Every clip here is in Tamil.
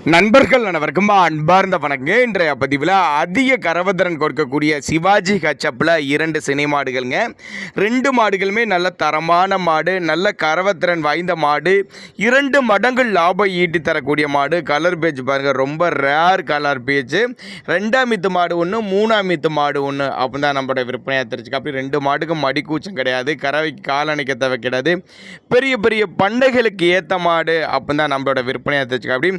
நண்பர்கள் அனைவருக்கும் அன்பார்ந்த வணக்கங்க. இன்றைய பதிவில் அதிக கறவத்திறன் கொடுக்கக்கூடிய சிவாஜி ஹச்சப்பில் 2 சினை மாடுகள்ங்க. 2 மாடுகளுமே நல்ல தரமான மாடு, நல்ல கறவத்திறன் வாய்ந்த மாடு, 2 மடங்கு லாபம் ஈட்டி தரக்கூடிய மாடு. கலர் பேஜ் பாருங்கள், ரொம்ப ரேர் கலர் பேஜ். 2ஆம் மீத்து மாடு ஒன்று, 3ஆம் மீத்து மாடு ஒன்று அப்படின்னு தான் நம்மளோட விற்பனையாக தெரிஞ்சுக்க. அப்படி 2 மாடுக்கும் மடிக்கூச்சம் கிடையாது, கறவைக்கு காலணிக்க தேவை கிடையாது, பெரிய பெரிய பண்டைகளுக்கு ஏற்ற மாடு அப்படின்னு தான் நம்மளோட விற்பனையாக தெரிஞ்சுக்க. அப்படி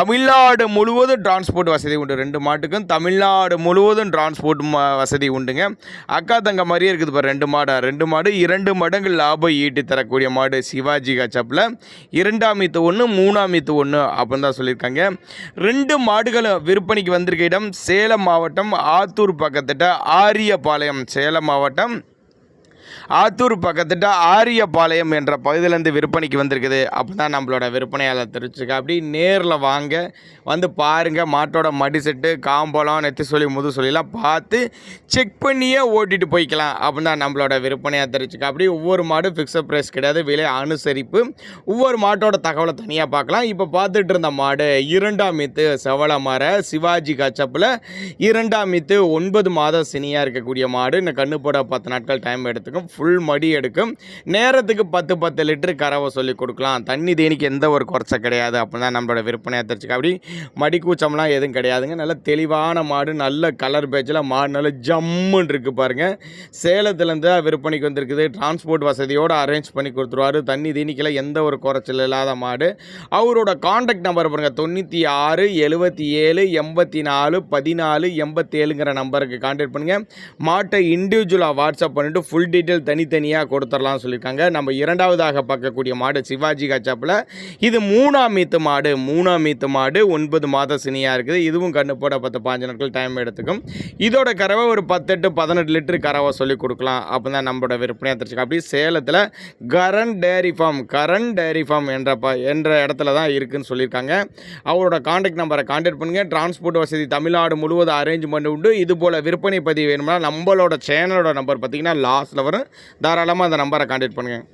தமிழ்நாடு முழுவதும் டிரான்ஸ்போர்ட் வசதி உண்டு. 2 மாட்டுக்கும் தமிழ்நாடு முழுவதும் டிரான்ஸ்போர்ட் வசதி உண்டுங்க. அக்கா தங்க மாதிரியே இருக்குது பாரு 2 மாடு. 2 மாடு 2 மடங்கு லாபம் ஈட்டி தரக்கூடிய மாடு சிவாஜி ஹச்சப்பில். 2ஆம் மீத்து ஒன்று, 3ஆம் மீத்து ஒன்று அப்படின்னு தான் சொல்லியிருக்காங்க. 2 மாடுகளும் விற்பனைக்கு வந்திருக்க இடம் சேலம் மாவட்டம் ஆத்தூர் பக்கத்திட்ட ஆரியபாளையம். சேலம் மாவட்டம் ஆத்தூர் பக்கத்திட்ட ஆரியபாளையம் என்ற பகுதியிலேருந்து விற்பனைக்கு வந்திருக்குது. அப்போ தான் நம்மளோட விற்பனையாளர் தெரிஞ்சுக்க. அப்படி நேரில் வாங்க, வந்து பாருங்கள். மாட்டோட மடி செட்டு, காம்பளம், நெத்தி சொல்லி, முது சொல்லிலாம் பார்த்து செக் பண்ணியே ஓட்டிகிட்டு போய்க்கலாம் அப்படின்னு தான் நம்மளோட விற்பனையாக தெரிஞ்சுக்க. அப்படி ஒவ்வொரு மாடும் ஃபிக்ஸட் ப்ரைஸ் கிடையாது, விலை அனுசரிப்பு. ஒவ்வொரு மாட்டோட தகவலை தனியாக பார்க்கலாம். இப்போ பார்த்துட்டு இருந்த மாடு 2ஆம் மீத்து செவல மாற சிவாஜி ஹச்சப்பில் 2ஆம் மீத்து 9 மாதம் சினியாக இருக்கக்கூடிய மாடு. இந்த கண்ணு போட 10 நாட்கள் டைம் எடுத்துக்கும், ஃபுல் மடி எடுக்கும். நேரத்துக்கு 10 லிட்டர் கறவை சொல்லி கொடுக்கலாம். தண்ணி தேனிக்கு எந்த ஒரு குறைச்ச கிடையாது அப்படின்னு தான் நம்மளோட விற்பனையாக தெரிஞ்சுக்க. அப்படி மடி கூச்சம்லாம் எதுவும் கிடையாதுங்க. நல்ல தெளிவான மாடு, நல்ல கலர் பேச்சில் மாடு, நல்ல ஜம்முன்னு இருக்குது பாருங்கள். சேலத்துலேருந்து விற்பனைக்கு வந்திருக்குது. டிரான்ஸ்போர்ட் வசதியோடு அரேஞ்ச் பண்ணி கொடுத்துருவார். தண்ணி தேனிக்கில் எந்த ஒரு குறைச்சல் இல்லாத மாடு. அவரோட கான்டாக்ட் நம்பர் பாருங்கள், 96 77 84 14 87ங்கிற நம்பருக்கு கான்டாக்ட் பண்ணுங்கள். மாட்டை இண்டிவிஜுவலாக வாட்ஸ்அப் பண்ணிவிட்டு ஃபுல் டீட்டெயில் தனித்தனியாக கொடுத்துடலாம்னு சொல்லியிருக்காங்க. நம்ம 2வதாக பார்க்கக்கூடிய மாடு சிவாஜி ஹச்சப்பில். இது 3ஆம் மீத்து மாடு. 3ஆம் மீத்து மாடு 9 மாத சினியாக இருக்குது. இதுவும் கண்ணு போட 10-15 நாட்கள் டைம் எடுத்துக்கும். இதோட கறவை ஒரு 18 லிட்டர் கறவை சொல்லி கொடுக்கலாம் அப்போ தான் நம்மளோட விற்பனையாக தெரிஞ்சுக்க. அப்படி சேலத்தில் கரண் டேரி ஃபார்ம் என்ற இடத்துல தான் இருக்குதுன்னு சொல்லியிருக்காங்க. அவரோட கான்டாக்ட் நம்பரை கான்டாக்ட் பண்ணுங்கள். டிரான்ஸ்போர்ட் வசதி தமிழ்நாடு முழுவதும் அரேஞ்ச்மெண்ட் உண்டு. இது போல் விற்பனை பதிவு வேணும்னா நம்மளோட சேனலோட நம்பர் பார்த்திங்கன்னா லாஸ்ட்டில் வரும். தாராளமாக அந்த நம்பரை கான்டாக்ட் பண்ணுங்கள்.